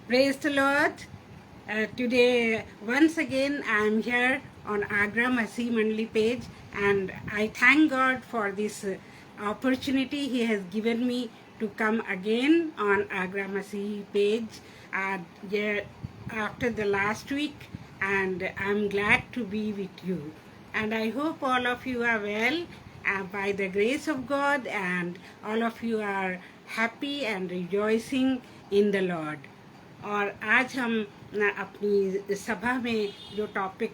Praise the Lord. Today, once again, I am here on Agra Masih Mandli page, and I thank God for this opportunity He has given me to come again on Agra Masih page yeah, after the last week, and I'm glad to be with you. And I hope all of you are well by the grace of God, and all of you are happy and rejoicing in the Lord. और आज हम अपनी सभा में जो topic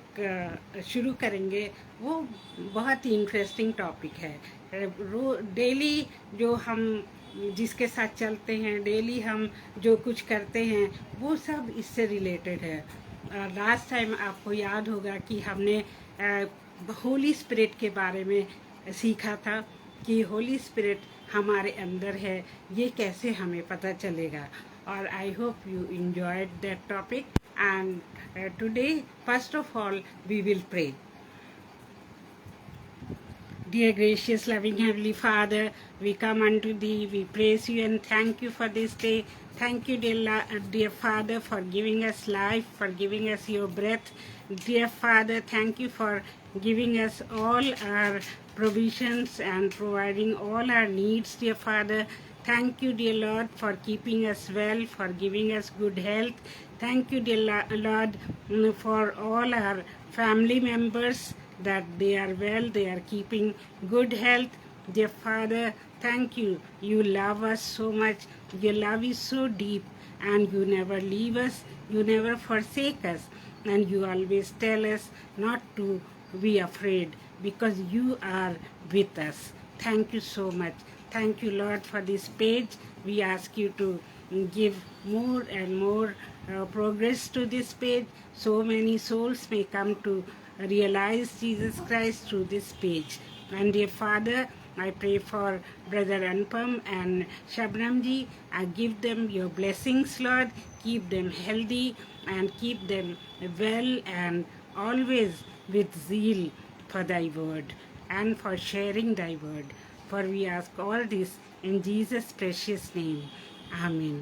शुरू करेंगे वो बहुत ही इंटरेस्टिंग टॉपिक है। डेली जो हम जिसके साथ चलते हैं, डेली हम जो कुछ करते हैं, वो सब इससे रिलेटेड है। लास्ट टाइम आपको याद होगा कि हमने होली स्पिरिट के बारे में सीखा था कि होली स्पिरिट हमारे अंदर है, ये कैसे हमें पता चलेगा। और I hope you enjoyed that topic, and today first of all we will pray. Dear gracious loving Heavenly Father, we come unto Thee, we praise You and thank You for this day. Thank You, dear Father, for giving us life, for giving us Your breath. Dear Father, thank You for giving us all our provisions and providing all our needs, dear Father. Thank You, dear Lord, for keeping us well, for giving us good health. Thank You, dear Lord, for all our family members, that they are well, they are keeping good health. Dear Father, thank You. You love us so much. Your love is so deep, and You never leave us, You never forsake us, and You always tell us not to be afraid because You are with us. Thank You so much. Thank You, Lord, for this page. We ask You to give more and more progress to this page, so many souls may come to realize Jesus Christ through this page. And dear Father, I pray for Brother Anupam and Shabnamji. I give them Your blessings, Lord. Keep them healthy and keep them well and always with zeal for Thy word and for sharing Thy word. For we ask all this in Jesus' precious name. Amen.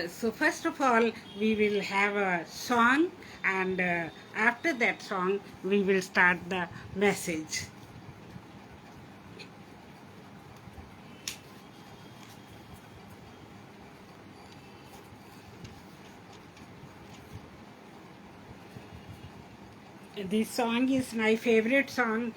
So first of all, we will have a song, and after that song, we will start the message. This song is my favorite song,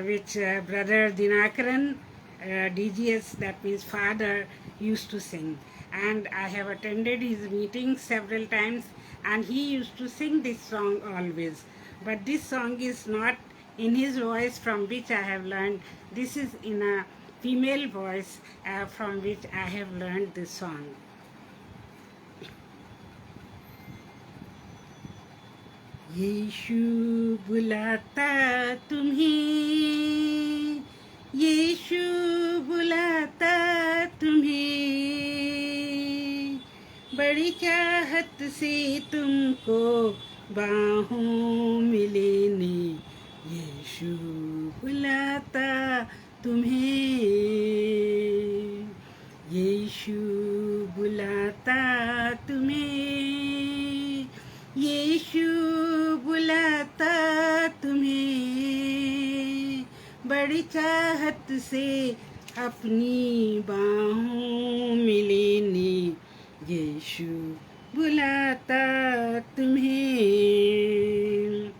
which Brother Dinakaran, DGS, that means Father, used to sing. And I have attended his meetings several times, and he used to sing this song always. But this song is not in his voice from which I have learned. This is in a female voice from which I have learned this song. यीशु बुलाता तुम्हें, यीशु बुलाता तुम्हें, बड़ी चाहत से तुमको बाहों में लेने, यीशु बुलाता तुम्हें, यीशु बुलाता तुम्हें, यीशु बुलाता तुम्हें, बड़ी चाहत से अपनी बाहों में लेने, यीशु बुलाता तुम्हें,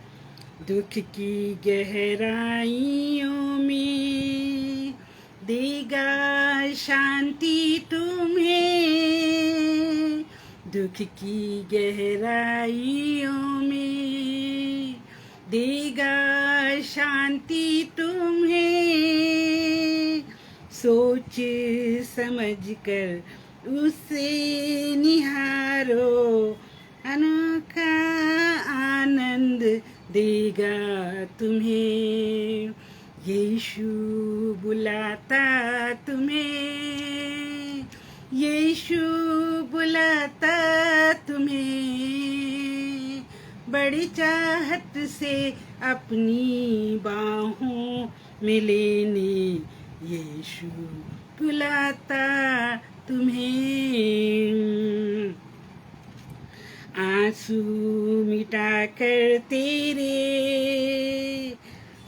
दुख की गहराइयों में देगा शांति तुम्हें, दुख की गहराइयों में देगा शांति तुम्हें, सोच समझ कर उसे निहारो, अनोखा आनंद देगा तुम्हें, यीशु बुलाता तुम्हें, यीशु बुलाता तुम्हें, बड़ी चाहत से अपनी बाहों में लेने, यीशु बुलाता तुम्हें। आंसू मिटा कर तेरे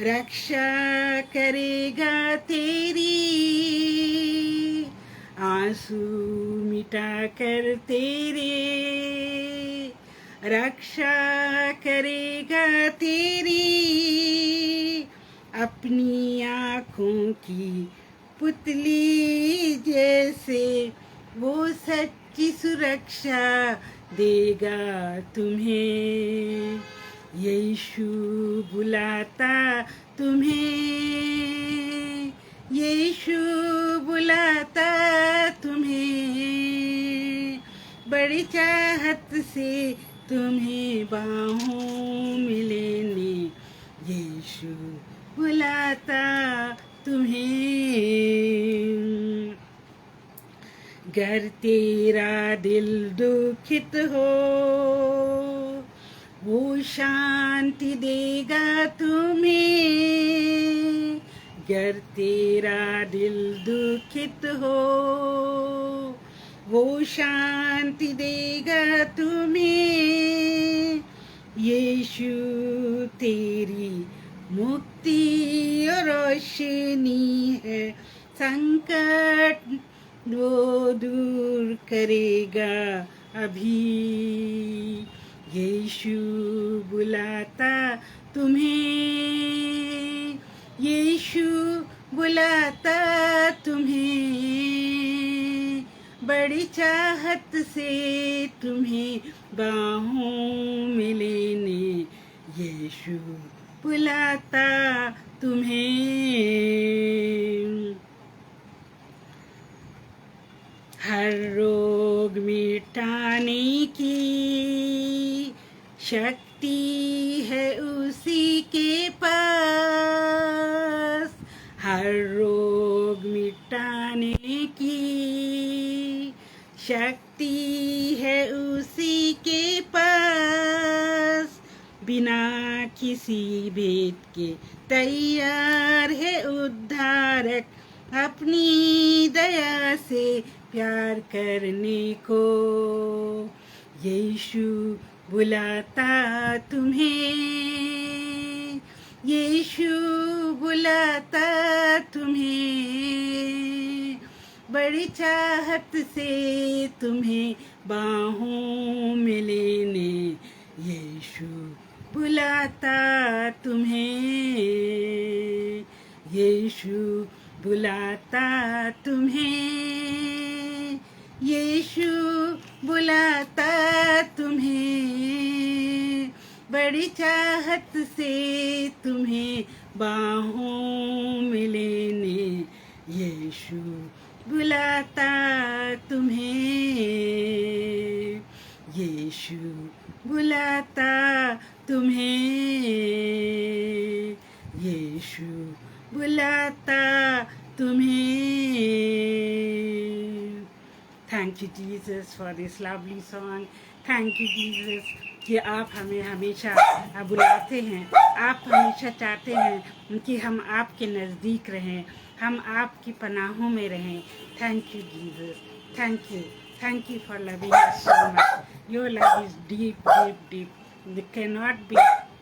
रक्षा करेगा तेरी। आंसू मिटा कर तेरे रक्षा करेगा तेरी। अपनी आँखों की पुतली जैसे वो सच्ची सुरक्षा देगा तुम्हें। यीशु बुलाता तुम्हें, यीशु बुलाता तुम्हें। बड़ी चाहत से तुम्हें बाहों में लेने यीशु बुलाता तुम्हें। गर तेरा दिल दुखित हो वो शांति देगा तुम्हें। गर तेरा दिल दुखित हो वो शांति देगा तुम्हें। यीशु तेरी मुक्ति और रोशनी है, संकट वो दूर करेगा अभी। यीशु बुलाता तुम्हें, यीशु बुलाता तुम्हें। बड़ी चाहत से तुम्हें बाहों में लेने यीशु बुलाता तुम्हें। हर रोग मिटाने की शक्ति है उसी के पास। हर रोग मिटाने की शक्ति है उसी के पास। बिना किसी भेद के तैयार है उद्धारक अपनी दया से प्यार करने को। यीशु बुलाता तुम्हें, यीशु बुलाता तुम्हें। बड़ी चाहत से तुम्हें बाहों में लेने यीशु बुलाता तुम्हें। यीशु बुलाता तुम्हें, यीशु बुलाता तुम्हें। बड़ी चाहत से तुम्हें बाहों में लेने यीशु बुलाता तुम्हें। यीशु बुलाता तुम्हें, यीशु बुलाता तुम्हें। Thank you Jesus for this lovely song. Thank you Jesus कि आप हमें हमेशा बुलाते हैं। आप हमेशा चाहते हैं कि हम आपके नज़दीक रहें, हम आपकी पनाहों में रहें। Thank you Jesus, thank you for loving us so much. Your love is deep deep deep, it can not be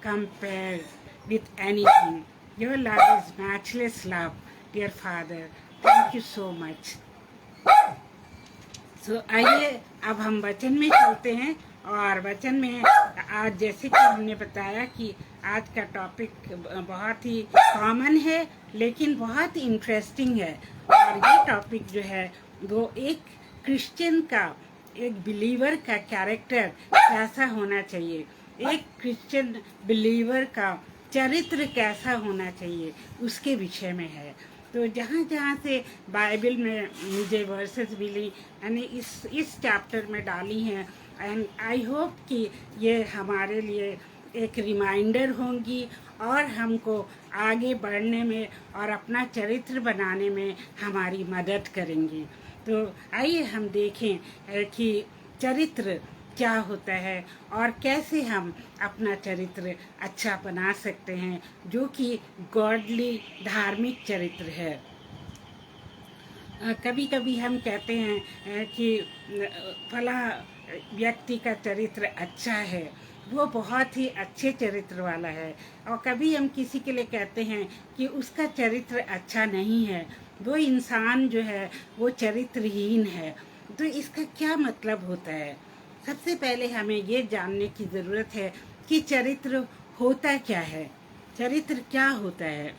compared with anything. Your love is matchless love, dear Father. Thank you so much. So आइए अब हम वचन में चलते हैं। और वचन में आज जैसे कि हमने बताया कि आज का टॉपिक बहुत ही कॉमन है लेकिन बहुत इंटरेस्टिंग है। और ये टॉपिक जो है वो एक क्रिश्चियन का, एक बिलीवर का कैरेक्टर कैसा होना चाहिए, एक क्रिश्चियन बिलीवर का चरित्र कैसा होना चाहिए, उसके विषय में है। तो जहाँ जहाँ से बाइबल में मुझे वर्सेस मिली यानी इस चैप्टर में डाली हैं। एंड आई होप कि ये हमारे लिए एक रिमाइंडर होंगी और हमको आगे बढ़ने में और अपना चरित्र बनाने में हमारी मदद करेंगी। तो आइए हम देखें कि चरित्र क्या होता है और कैसे हम अपना चरित्र अच्छा बना सकते हैं, जो कि गॉडली धार्मिक चरित्र है। कभी कभी हम कहते हैं कि फला व्यक्ति का चरित्र अच्छा है, वो बहुत ही अच्छे चरित्र वाला है, और कभी हम किसी के लिए कहते हैं कि उसका चरित्र अच्छा नहीं है, वो इंसान जो है वो चरित्रहीन है। तो इसका क्या मतलब होता है? सबसे पहले हमें ये जानने की ज़रूरत है कि चरित्र होता क्या है, चरित्र क्या होता है।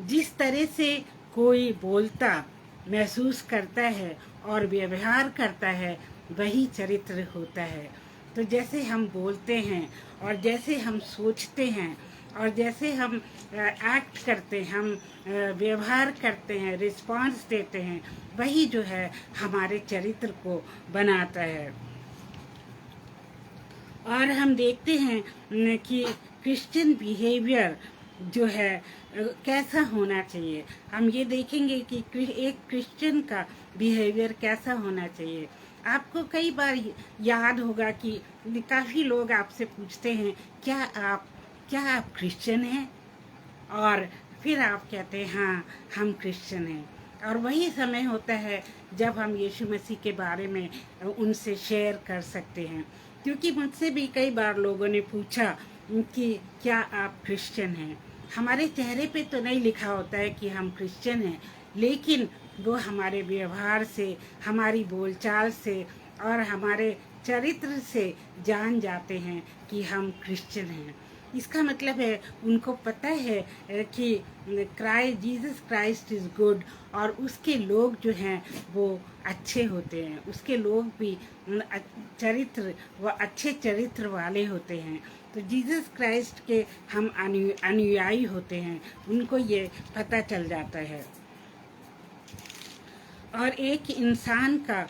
जिस तरह से कोई बोलता, महसूस करता है और व्यवहार करता है, वही चरित्र होता है। तो जैसे हम बोलते हैं और जैसे हम सोचते हैं और जैसे हम एक्ट करते हैं, हम व्यवहार करते हैं, रिस्पांस देते हैं, वही जो है हमारे चरित्र को बनाता है। और हम देखते हैं कि क्रिश्चियन बिहेवियर जो है कैसा होना चाहिए। हम ये देखेंगे कि एक क्रिश्चियन का बिहेवियर कैसा होना चाहिए। आपको कई बार याद होगा कि काफ़ी लोग आपसे पूछते हैं, क्या आप क्रिश्चियन हैं? और फिर आप कहते हैं हाँ, हम क्रिश्चियन हैं। और वही समय होता है जब हम यीशु मसीह के बारे में उनसे शेयर कर सकते हैं। क्योंकि मुझसे भी कई बार लोगों ने पूछा कि क्या आप क्रिश्चियन हैं? हमारे चेहरे पे तो नहीं लिखा होता है कि हम क्रिश्चियन हैं, लेकिन वो हमारे व्यवहार से, हमारी बोलचाल से और हमारे चरित्र से जान जाते हैं कि हम क्रिश्चियन हैं। इसका मतलब है उनको पता है कि जीसस क्राइस्ट इज़ गुड, और उसके लोग जो हैं वो अच्छे होते हैं, उसके लोग भी चरित्र व अच्छे चरित्र वाले होते हैं। तो जीसस क्राइस्ट के हम अनुयायी होते हैं, उनको ये पता चल जाता है। और एक इंसान का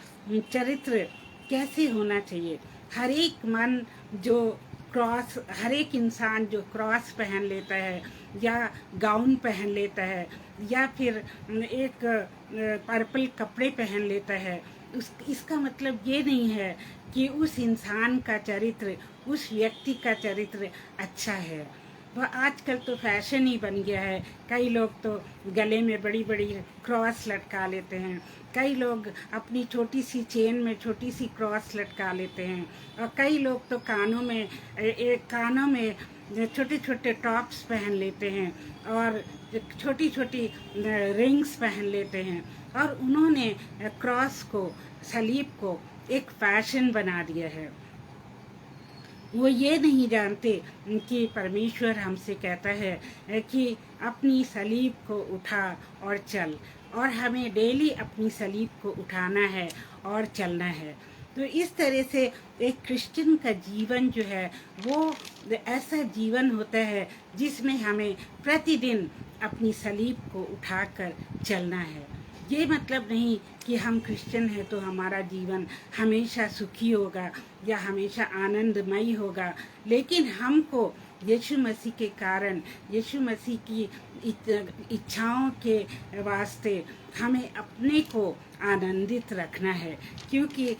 चरित्र कैसे होना चाहिए? हर एक इंसान जो क्रॉस पहन लेता है या गाउन पहन लेता है या फिर एक पर्पल कपड़े पहन लेता है, इसका मतलब ये नहीं है कि उस इंसान का चरित्र, उस व्यक्ति का चरित्र अच्छा है। वह आजकल तो फैशन ही बन गया है। कई लोग तो गले में बड़ी बड़ी क्रॉस लटका लेते हैं, कई लोग अपनी छोटी सी चेन में छोटी सी क्रॉस लटका लेते हैं, और कई लोग तो कानों में छोटे छोटे टॉप्स पहन लेते हैं और छोटी छोटी रिंग्स पहन लेते हैं, और उन्होंने क्रॉस को, सलीब को एक फैशन बना दिया है। वो ये नहीं जानते कि परमेश्वर हमसे कहता है कि अपनी सलीब को उठा और चल, और हमें डेली अपनी सलीब को उठाना है और चलना है। तो इस तरह से एक क्रिश्चियन का जीवन जो है वो ऐसा जीवन होता है जिसमें हमें प्रतिदिन अपनी सलीब को उठाकर चलना है। ये मतलब नहीं कि हम क्रिश्चियन हैं तो हमारा जीवन हमेशा सुखी होगा या हमेशा आनंदमयी होगा, लेकिन हमको यीशु मसीह के कारण, यीशु मसीह की इच्छाओं के वास्ते हमें अपने को आनंदित रखना है, क्योंकि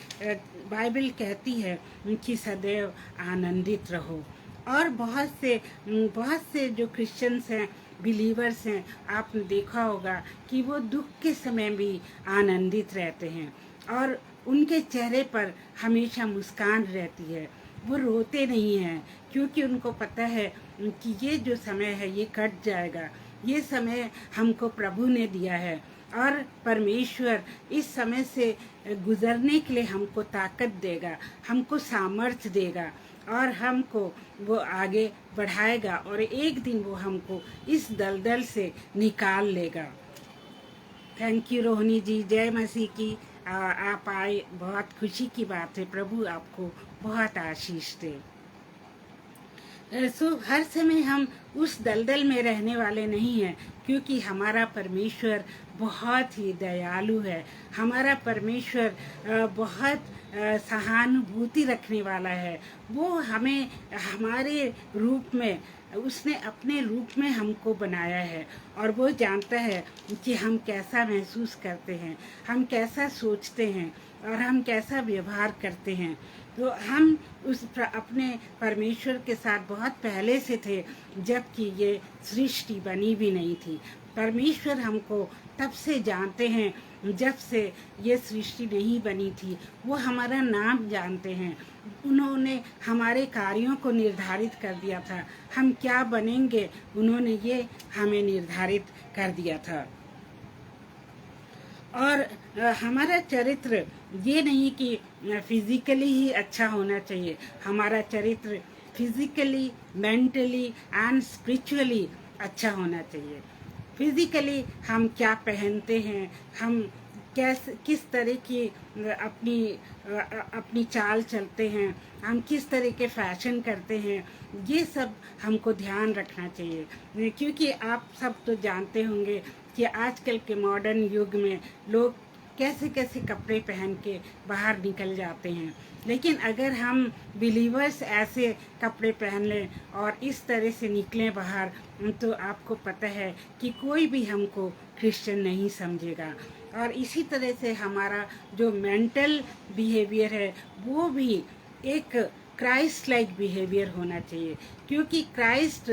बाइबल कहती है कि सदैव आनंदित रहो। और बहुत से जो क्रिश्चियंस हैं, बिलीवर्स हैं, आपने देखा होगा कि वो दुख के समय भी आनंदित रहते हैं और उनके चेहरे पर हमेशा मुस्कान रहती है। वो रोते नहीं हैं, क्योंकि उनको पता है कि ये जो समय है ये कट जाएगा। ये समय हमको प्रभु ने दिया है और परमेश्वर इस समय से गुजरने के लिए हमको ताकत देगा, हमको सामर्थ्य देगा, और हमको वो आगे बढ़ाएगा, और एक दिन वो हमको इस दलदल से निकाल लेगा। थैंक यू रोहिणी जी, जय मसीह की। आप आए, बहुत खुशी की बात है। प्रभु आपको बहुत आशीष दे। हर समय हम उस दलदल में रहने वाले नहीं हैं, क्योंकि हमारा परमेश्वर बहुत ही दयालु है। हमारा परमेश्वर बहुत सहानुभूति रखने वाला है। वो हमें हमारे रूप में, उसने अपने रूप में हमको बनाया है, और वो जानता है कि हम कैसा महसूस करते हैं, हम कैसा सोचते हैं और हम कैसा व्यवहार करते हैं। तो हम अपने परमेश्वर के साथ बहुत पहले से थे, जबकि ये सृष्टि बनी भी नहीं थी। परमेश्वर हमको तब से जानते हैं जब से ये सृष्टि नहीं बनी थी। वो हमारा नाम जानते हैं। उन्होंने हमारे कार्यों को निर्धारित कर दिया था, हम क्या बनेंगे उन्होंने ये हमें निर्धारित कर दिया था। और हमारा चरित्र ये नहीं कि फिजिकली ही अच्छा होना चाहिए, हमारा चरित्र फिजिकली, मेंटली एंड स्पिरिचुअली अच्छा होना चाहिए। फिजिकली हम क्या पहनते हैं, हम किस तरह की अपनी चाल चलते हैं, हम किस तरह के फैशन करते हैं, ये सब हमको ध्यान रखना चाहिए। क्योंकि आप सब तो जानते होंगे कि आजकल के मॉडर्न युग में लोग कैसे कैसे कपड़े पहन के बाहर निकल जाते हैं। लेकिन अगर हम बिलीवर्स ऐसे कपड़े पहन लें और इस तरह से निकलें बाहर, तो आपको पता है कि कोई भी हमको क्रिश्चियन नहीं समझेगा। और इसी तरह से हमारा जो मेंटल बिहेवियर है वो भी एक क्राइस्ट लाइक बिहेवियर होना चाहिए। क्योंकि क्राइस्ट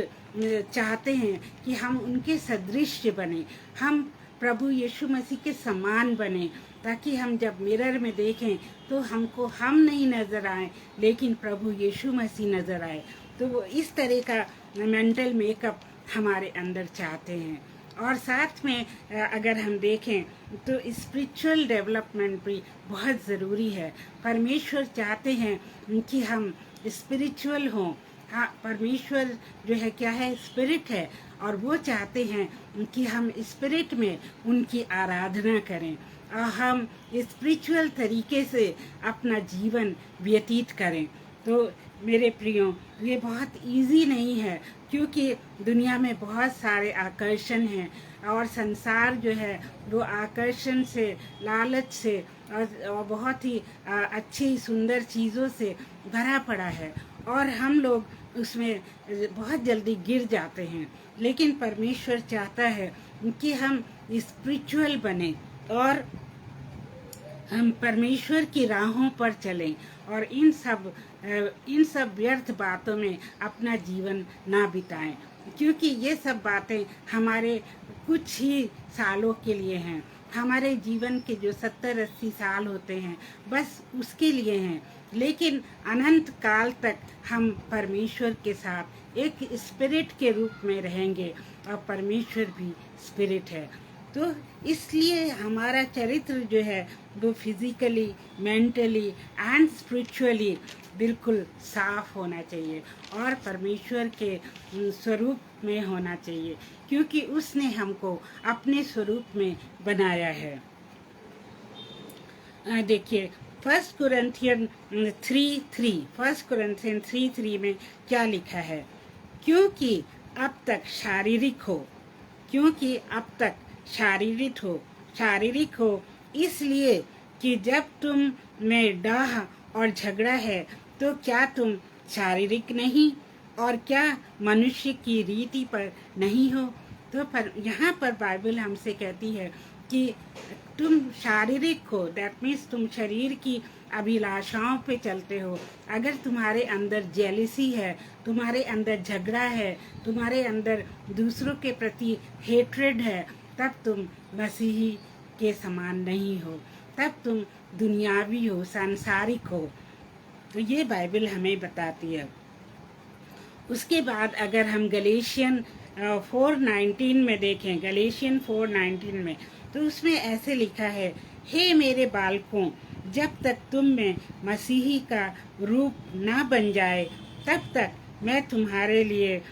चाहते हैं कि हम उनके सदृश बने, हम प्रभु यीशु मसीह के समान बने, ताकि हम जब मिरर में देखें तो हमको हम नहीं नज़र आए लेकिन प्रभु यीशु मसीह नज़र आए। तो वो इस तरह का मेंटल मेकअप हमारे अंदर चाहते हैं। और साथ में अगर हम देखें तो स्पिरिचुअल डेवलपमेंट भी बहुत ज़रूरी है। परमेश्वर चाहते हैं कि हम स्पिरिचुअल हों। हाँ, परमेश्वर जो है क्या है, स्पिरिट है, और वो चाहते हैं कि हम स्पिरिट में उनकी आराधना करें और हम स्पिरिचुअल तरीके से अपना जीवन व्यतीत करें। तो मेरे प्रियो, ये बहुत इजी नहीं है, क्योंकि दुनिया में बहुत सारे आकर्षण हैं और संसार जो है वो आकर्षण से, लालच से और बहुत ही अच्छी सुंदर चीज़ों से भरा पड़ा है और हम लोग उसमें बहुत जल्दी गिर जाते हैं। लेकिन परमेश्वर चाहता है कि हम स्पिरिचुअल बने और हम परमेश्वर की राहों पर चलें और इन सब व्यर्थ बातों में अपना जीवन ना बिताएं, क्योंकि ये सब बातें हमारे कुछ ही सालों के लिए हैं। हमारे जीवन के जो 70-80 साल होते हैं बस उसके लिए हैं, लेकिन अनंत काल तक हम परमेश्वर के साथ एक स्पिरिट के रूप में रहेंगे और परमेश्वर भी स्पिरिट है। तो इसलिए हमारा चरित्र जो है वो फिजिकली, मेंटली एंड स्पिरिचुअली बिल्कुल साफ होना चाहिए और परमेश्वर के स्वरूप में होना चाहिए, क्योंकि उसने हमको अपने स्वरूप में बनाया है। देखिए 1 कुरिन्थियन 3:3 में क्या लिखा है, क्योंकि अब तक शारीरिक हो इसलिए कि जब तुम में डाह और झगड़ा है तो क्या तुम शारीरिक नहीं और क्या मनुष्य की रीति पर नहीं हो। तो यहाँ पर बाइबल हमसे कहती है कि तुम शारीरिक हो, दैट मीन्स तुम शरीर की अभिलाषाओं पे चलते हो। अगर तुम्हारे अंदर जेलिसी है, तुम्हारे अंदर झगड़ा है, तुम्हारे अंदर दूसरों के प्रति हेट्रेड है, तब तुम मसीही के समान नहीं हो, तब तुम दुनियावी हो, सांसारिक हो। तो ये बाइबल हमें बताती है। उसके बाद अगर हम गलेशियन 4:19 में देखें, गलेशियन 4:19 में, तो उसमें ऐसे लिखा है, हे मेरे बालकों, जब तक तुम में मसीही का रूप ना बन जाए तब तक मैं तुम्हारे लिए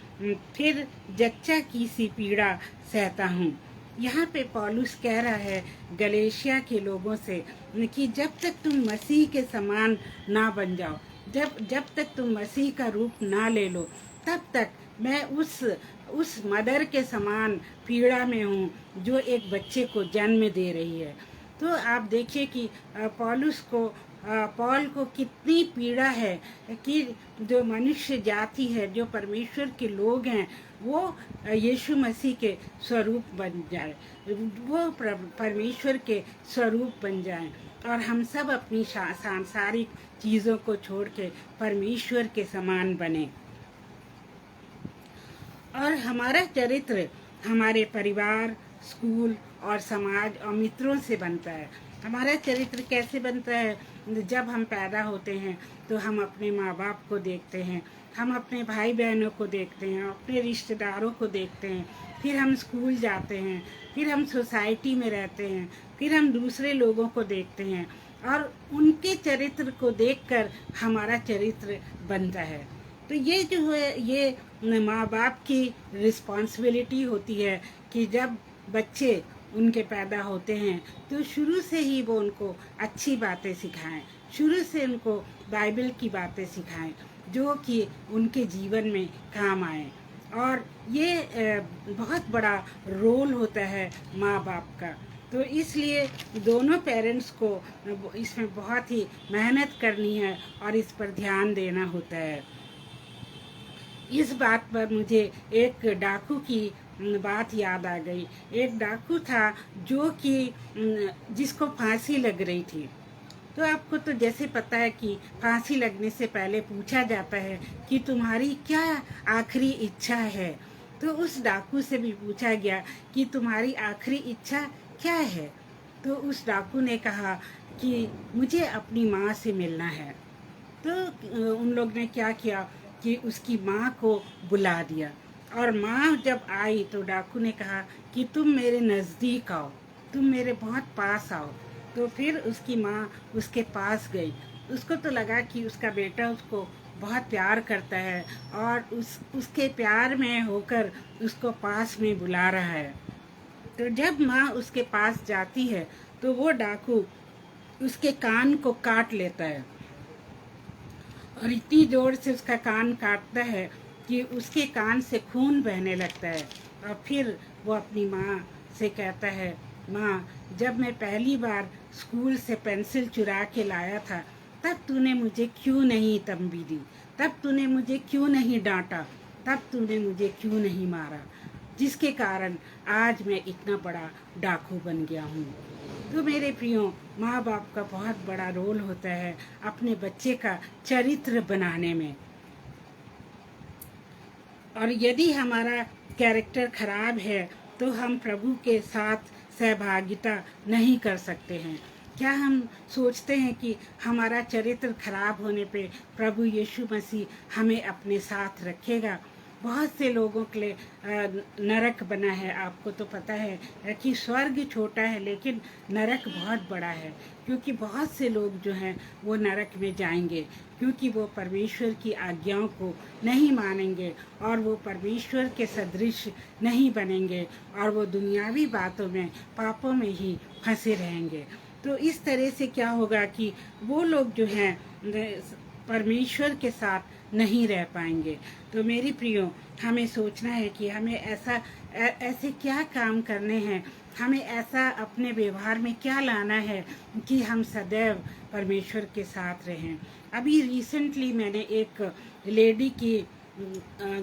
फिर जच्चा की सी पीड़ा सहता हूँ। यहाँ पे पौलुस कह रहा है गलेशिया के लोगों से कि जब तक तुम मसीह के समान ना बन जाओ, जब तक तुम मसीह का रूप ना ले लो, तब तक मैं उस मदर के समान पीड़ा में हूँ जो एक बच्चे को जन्म दे रही है। तो आप देखिए कि पौल को कितनी पीड़ा है कि जो मनुष्य जाति है, जो परमेश्वर के लोग हैं, वो यीशु मसीह के स्वरूप बन जाए, वो परमेश्वर के स्वरूप बन जाएं और हम सब अपनी सांसारिक चीज़ों को छोड़ के परमेश्वर के समान बने। और हमारा चरित्र हमारे परिवार, स्कूल और समाज और मित्रों से बनता है। हमारा चरित्र कैसे बनता है? जब हम पैदा होते हैं तो हम अपने माँ बाप को देखते हैं, हम अपने भाई बहनों को देखते हैं, अपने रिश्तेदारों को देखते हैं, फिर हम स्कूल जाते हैं, फिर हम सोसाइटी में रहते हैं, फिर हम दूसरे लोगों को देखते हैं और उनके चरित्र को देखकर हमारा चरित्र बनता है। तो ये जो है ये माँ बाप की रिस्पॉन्सिबिलिटी होती है कि जब बच्चे उनके पैदा होते हैं तो शुरू से ही वो उनको अच्छी बातें सिखाएं, शुरू से उनको बाइबल की बातें सिखाएं जो कि उनके जीवन में काम आए। और ये बहुत बड़ा रोल होता है माँ बाप का। तो इसलिए दोनों पेरेंट्स को इसमें बहुत ही मेहनत करनी है और इस पर ध्यान देना होता है। इस बात पर मुझे एक डाकू की बात याद आ गई। एक डाकू था जो कि जिसको फांसी लग रही थी। तो आपको तो जैसे पता है कि फांसी लगने से पहले पूछा जाता है कि तुम्हारी क्या आखिरी इच्छा है। तो उस डाकू से भी पूछा गया कि तुम्हारी आखिरी इच्छा क्या है। तो उस डाकू ने कहा कि मुझे अपनी माँ से मिलना है। तो उन लोग ने क्या किया कि उसकी माँ को बुला दिया और माँ जब आई तो डाकू ने कहा कि तुम मेरे नज़दीक आओ, तुम मेरे बहुत पास आओ। तो फिर उसकी माँ उसके पास गई। उसको तो लगा कि उसका बेटा उसको बहुत प्यार करता है और उसके प्यार में होकर उसको पास में बुला रहा है। तो जब माँ उसके पास जाती है तो वो डाकू उसके कान को काट लेता है और इतनी जोर से उसका कान काटता है कि उसके कान से खून बहने लगता है। और फिर वो अपनी माँ से कहता है, माँ, जब मैं पहली बार स्कूल से पेंसिल चुरा के लाया था तब तूने मुझे क्यों नहीं तंबी दी, तब तूने मुझे क्यों नहीं डांटा, तब तूने मुझे क्यों नहीं मारा, जिसके कारण आज मैं इतना बड़ा डाकू बन गया हूँ। तो मेरे प्रियो, माँ बाप का बहुत बड़ा रोल होता है अपने बच्चे का चरित्र बनाने में। और यदि हमारा कैरेक्टर खराब है तो हम प्रभु के साथ सहभागिता नहीं कर सकते हैं। क्या हम सोचते हैं कि हमारा चरित्र खराब होने पे प्रभु यीशु मसीह हमें अपने साथ रखेगा? बहुत से लोगों के लिए नरक बना है। आपको तो पता है कि स्वर्ग छोटा है लेकिन नरक बहुत बड़ा है, क्योंकि बहुत से लोग जो हैं वो नरक में जाएंगे क्योंकि वो परमेश्वर की आज्ञाओं को नहीं मानेंगे और वो परमेश्वर के सदृश नहीं बनेंगे और वो दुनियावी बातों में, पापों में ही फंसे रहेंगे। तो इस तरह से क्या होगा कि वो लोग जो हैं परमेश्वर के साथ नहीं रह पाएंगे। तो मेरी प्रियो, हमें सोचना है कि हमें ऐसे क्या काम करने हैं, हमें ऐसा अपने व्यवहार में क्या लाना है कि हम सदैव परमेश्वर के साथ रहें। अभी रिसेंटली मैंने एक लेडी की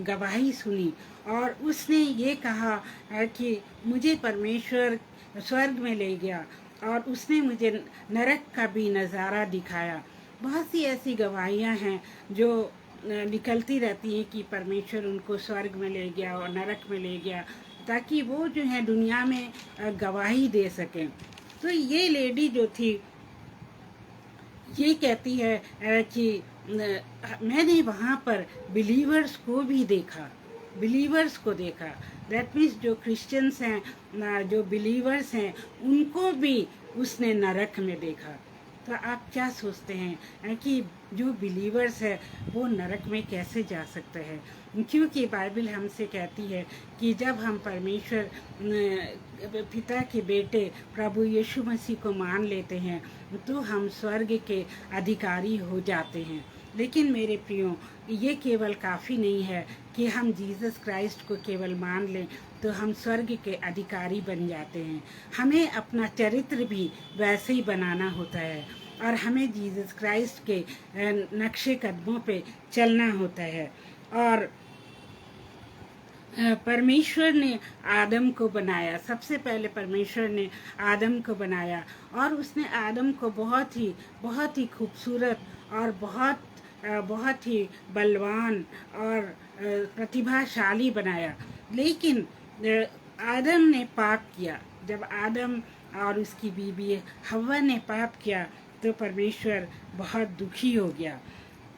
गवाही सुनी और उसने ये कहा कि मुझे परमेश्वर स्वर्ग में ले गया और उसने मुझे नरक का भी नज़ारा दिखाया। बहुत सी ऐसी गवाहियाँ हैं जो निकलती रहती हैं कि परमेश्वर उनको स्वर्ग में ले गया और नरक में ले गया, ताकि वो जो है दुनिया में गवाही दे सकें। तो ये लेडी जो थी ये कहती है कि मैंने वहाँ पर बिलीवर्स को भी देखा, बिलीवर्स को देखा। दैट मीन्स जो क्रिश्चियंस हैं, जो बिलीवर्स हैं, उनको भी उसने नरक में देखा। तो आप क्या सोचते हैं कि जो बिलीवर्स है वो नरक में कैसे जा सकते हैं? क्योंकि बाइबल हमसे कहती है कि जब हम परमेश्वर पिता के बेटे प्रभु यीशु मसीह को मान लेते हैं तो हम स्वर्ग के अधिकारी हो जाते हैं। लेकिन मेरे प्रियो, ये केवल काफ़ी नहीं है कि हम जीसस क्राइस्ट को केवल मान लें तो हम स्वर्ग के अधिकारी बन जाते हैं। हमें अपना चरित्र भी वैसे ही बनाना होता है और हमें जीसस क्राइस्ट के नक्शे कदमों पे चलना होता है। और परमेश्वर ने आदम को बनाया, सबसे पहले परमेश्वर ने आदम को बनाया और उसने आदम को बहुत ही खूबसूरत और बहुत ही बलवान और प्रतिभाशाली बनाया। लेकिन आदम ने पाप किया, जब आदम और उसकी बीवी हव्वा ने पाप किया तो परमेश्वर बहुत दुखी हो गया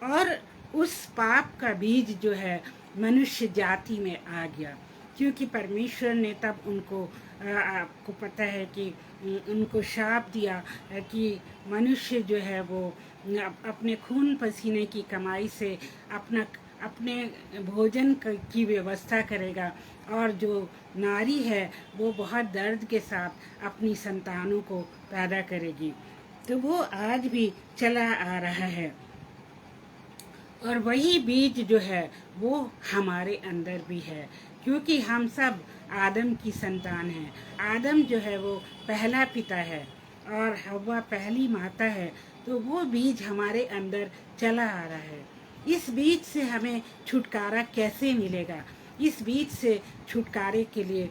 और उस पाप का बीज जो है मनुष्य जाति में आ गया, क्योंकि परमेश्वर ने तब उनको आपको पता है कि उनको शाप दिया कि मनुष्य जो है वो अपने खून पसीने की कमाई से अपने भोजन की व्यवस्था करेगा और जो नारी है वो बहुत दर्द के साथ अपनी संतानों को पैदा करेगी। तो वो आज भी चला आ रहा है और वही बीज जो है वो हमारे अंदर भी है, क्योंकि हम सब आदम की संतान हैं। आदम जो है वो पहला पिता है और हव्वा पहली माता है, तो वो बीज हमारे अंदर चला आ रहा है। इस बीज से हमें छुटकारा कैसे मिलेगा? इस बीज से छुटकारे के लिए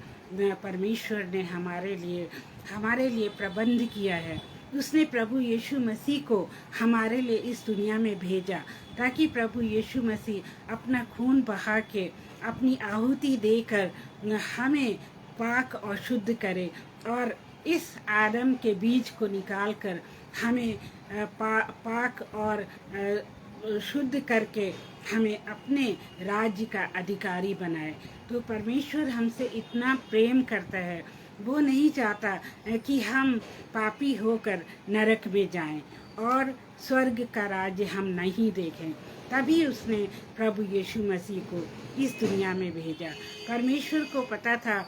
परमेश्वर ने हमारे लिए प्रबंध किया है। उसने प्रभु यीशु मसीह को हमारे लिए इस दुनिया में भेजा ताकि प्रभु यीशु मसीह अपना खून बहा के अपनी आहुति देकर हमें पाक और शुद्ध करे और इस आदम के बीज को निकालकर हमें पाक और शुद्ध करके हमें अपने राज्य का अधिकारी बनाए। तो परमेश्वर हमसे इतना प्रेम करता है, वो नहीं चाहता कि हम पापी होकर नरक में जाएं और स्वर्ग का राज्य हम नहीं देखें। तभी उसने प्रभु यीशु मसीह को इस दुनिया में भेजा। परमेश्वर को पता था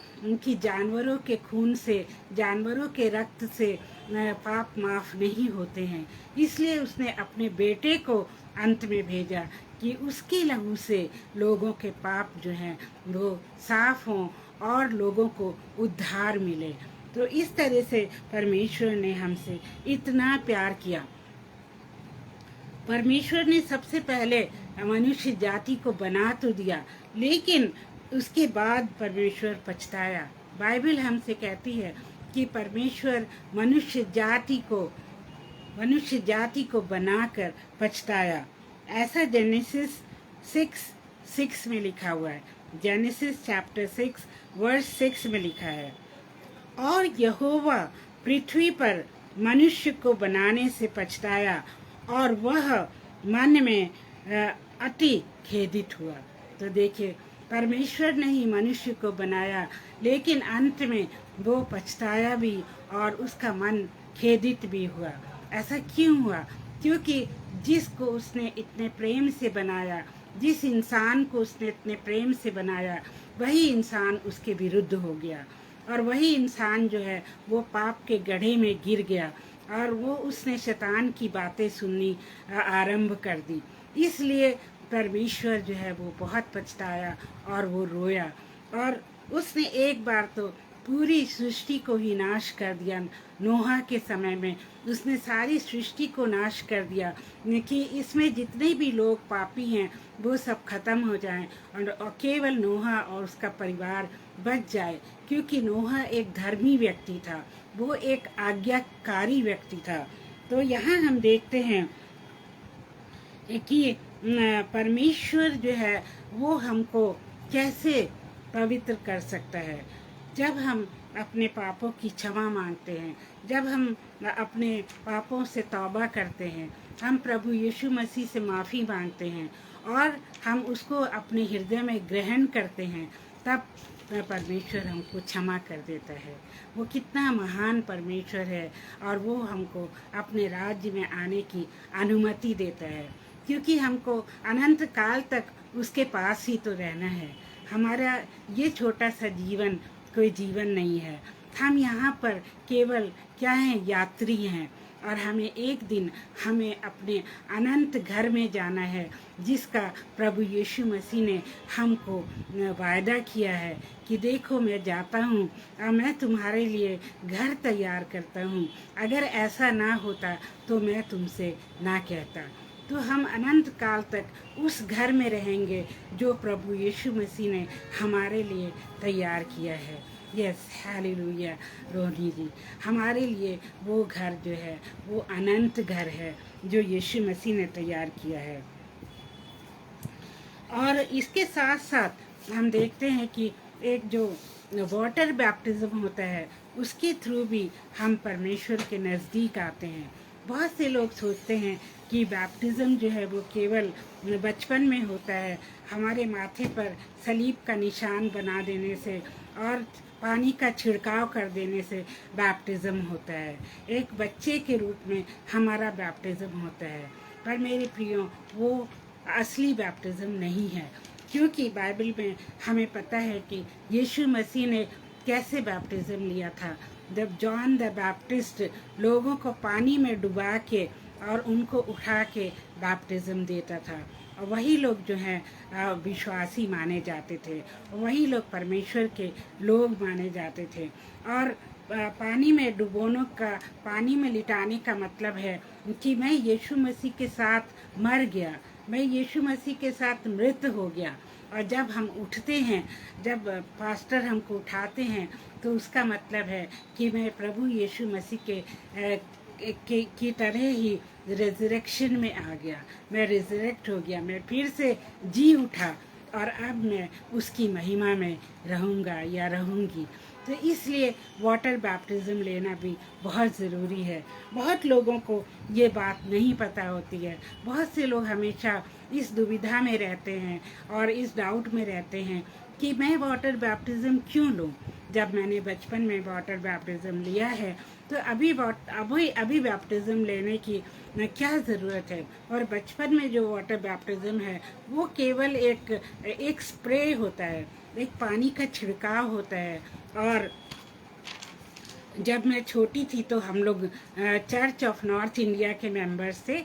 कि जानवरों के खून से, जानवरों के रक्त से पाप माफ नहीं होते हैं, इसलिए उसने अपने बेटे को अंत में भेजा कि उसके लहू से लोगों के पाप जो हैं वो साफ हों और लोगों को उद्धार मिले। तो इस तरह से परमेश्वर ने हमसे इतना प्यार किया। परमेश्वर ने सबसे पहले मनुष्य जाति को बना तो दिया, लेकिन उसके बाद परमेश्वर पछताया। बाइबल हमसे कहती है कि परमेश्वर मनुष्य जाति को बनाकर पछताया। ऐसा जेनेसिस 6:6 में लिखा हुआ है। जेनेसिस चैप्टर 6 वर्स 6 में लिखा है, और यहोवा पृथ्वी पर मनुष्य को बनाने से पछताया और वह मन में अति खेदित हुआ। तो देखिए, परमेश्वर ने ही मनुष्य को बनाया, लेकिन अंत में वो पछताया भी और उसका मन खेदित भी हुआ। ऐसा क्यों हुआ? क्योंकि जिसको उसने इतने प्रेम से बनाया, जिस इंसान को उसने इतने प्रेम से बनाया, वही इंसान उसके विरुद्ध हो गया और वही इंसान जो है वो पाप के गड्ढे में गिर गया और वो उसने शैतान की बातें सुननी आरंभ कर दी। इसलिए परमेश्वर जो है वो बहुत पछताया और वो रोया और उसने एक बार तो पूरी सृष्टि को ही नाश कर दिया। नोहा के समय में उसने सारी सृष्टि को नाश कर दिया कि इसमें जितने भी लोग पापी हैं वो सब खत्म हो जाएं और केवल नोहा और उसका परिवार बच जाए, क्योंकि नोहा एक धर्मी व्यक्ति था, वो एक आज्ञाकारी व्यक्ति था। तो यहाँ हम देखते हैं कि परमेश्वर जो है वो हमको कैसे पवित्र कर सकता है। जब हम अपने पापों की क्षमा मांगते हैं, जब हम अपने पापों से तौबा करते हैं, हम प्रभु यीशु मसीह से माफ़ी मांगते हैं और हम उसको अपने हृदय में ग्रहण करते हैं, तब परमेश्वर हमको क्षमा कर देता है। वो कितना महान परमेश्वर है और वो हमको अपने राज्य में आने की अनुमति देता है, क्योंकि हमको अनंत काल तक उसके पास ही तो रहना है। हमारा ये छोटा सा जीवन कोई जीवन नहीं है। हम यहाँ पर केवल क्या हैं? यात्री हैं और हमें अपने अनंत घर में जाना है, जिसका प्रभु यीशु मसीह ने हमको वायदा किया है कि देखो मैं जाता हूँ और मैं तुम्हारे लिए घर तैयार करता हूँ। अगर ऐसा ना होता तो मैं तुमसे ना कहता। तो हम अनंत काल तक उस घर में रहेंगे जो प्रभु यीशु मसीह ने हमारे लिए तैयार किया है। यस, हालेलुया रोहनी जी, हमारे लिए वो घर जो है वो अनंत घर है जो यीशु मसीह ने तैयार किया है। और इसके साथ साथ हम देखते हैं कि एक जो वाटर बैप्टिज्म होता है, उसके थ्रू भी हम परमेश्वर के नज़दीक आते हैं। बहुत से लोग सोचते हैं कि बैप्टिज्म जो है वो केवल बचपन में होता है, हमारे माथे पर सलीब का निशान बना देने से और पानी का छिड़काव कर देने से बैप्टिज्म होता है, एक बच्चे के रूप में हमारा बैप्टिज्म होता है। पर मेरे प्रियो, वो असली बैप्टिज्म नहीं है, क्योंकि बाइबल में हमें पता है कि यीशु मसीह ने कैसे बैप्टिज्म लिया था। जब जॉन द बैप्टिस्ट लोगों को पानी में डुबा के और उनको उठा के बैप्टिज्म देता था, और वही लोग जो हैं विश्वासी माने जाते थे, वही लोग परमेश्वर के लोग माने जाते थे। और पानी में डुबोने का, पानी में लिटाने का मतलब है कि मैं यीशु मसीह के साथ मर गया, मैं यीशु मसीह के साथ मृत हो गया। और जब हम उठते हैं, जब पास्टर हमको उठाते हैं, तो उसका मतलब है कि मैं प्रभु यीशु मसीह की तरह ही रिजरेक्शन में आ गया, मैं रिजरेक्ट हो गया, मैं फिर से जी उठा और अब मैं उसकी महिमा में रहूँगा या रहूँगी। तो इसलिए वाटर बैप्टिज्म लेना भी बहुत ज़रूरी है। बहुत लोगों को ये बात नहीं पता होती है। बहुत से लोग हमेशा इस दुविधा में रहते हैं और इस डाउट में रहते हैं कि मैं वाटर बैप्टिज्म क्यों लूँ, जब मैंने बचपन में वाटर बैप्टिज्म लिया है, तो अभी बैप्टिज्म लेने की क्या ज़रूरत है। और बचपन में जो वाटर बैप्टिज्म है वो केवल एक स्प्रे होता है, एक पानी का छिड़काव होता है। और जब मैं छोटी थी तो हम लोग चर्च ऑफ नॉर्थ इंडिया के मेंबर्स थे,